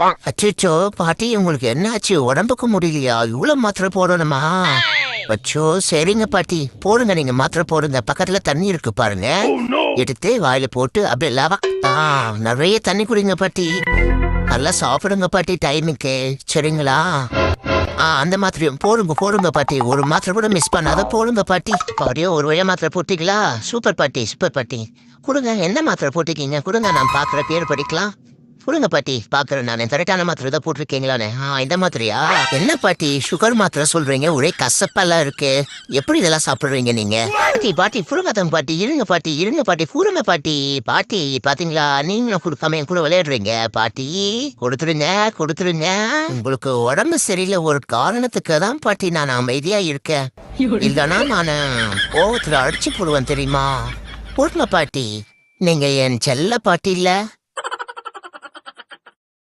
அச்சோ பாட்டி உங்களுக்கு என்னாச்சு? உடம்புக்கு முடியலையா? இவ்வளவு மாத்திரை போடணுமா? அச்சோ சரிங்க பாட்டி, போடுங்க, நீங்க மாத்திரை போடுங்க. பக்கத்துல தண்ணி இருக்கு பாருங்க, எடுத்து வாயில போட்டு அப்படியே நிறைய தண்ணி குடிங்க பாட்டி. நல்லா சாப்பிடுங்க பாட்டி டைமுக்கு, சரிங்களா? அந்த மாத்திரையும் போடுங்க போடுங்க பாட்டி. ஒரு மாத்திரை கூட மிஸ் பண்ணாத போடுங்க பாட்டி. பாட்டியோ ஒரு வழியா மாத்திரை போட்டீங்களா? சூப்பர் பாட்டி சூப்பர் பாட்டி. கொடுங்க, என்ன மாத்திரை போட்டிருக்கீங்க? கொடுங்க, நான் பாக்குற பேர் படிக்கலாம். கொடுங்க பாட்டி, பாக்குறேன். நான் கரெக்டான மாத்திரை தான் போட்டிருக்கீங்களானே. இந்த மாத்திரையா? என்ன பாட்டி சுகர் மாத்திரை சொல்றீங்க? ஒரே கசப்பெல்லாம் இருக்கு. எப்படி இதெல்லாம் சாப்பிடுறீங்க நீங்க? பாட்டி பாட்டி புருங்கத்தம் பாட்டி, இருங்க பாட்டி இருங்க பாட்டி, கூறுங்க பாட்டி. பாட்டி பாத்தீங்களா, நீங்களும் கொடுக்காம என் கூட விளையாடுறீங்க. பாட்டி கொடுத்துருங்க கொடுத்துருங்க. உங்களுக்கு உடம்பு சரியில்லை ஒரு காரணத்துக்கு தான் பாட்டி நான் அமைதியா இருக்கேன். இல்லைன்னா நான் கோவத்துல அடிச்சு போடுவேன் தெரியுமா? போடுங்க பாட்டி, நீங்க என் செல்ல பாட்டி இல்ல.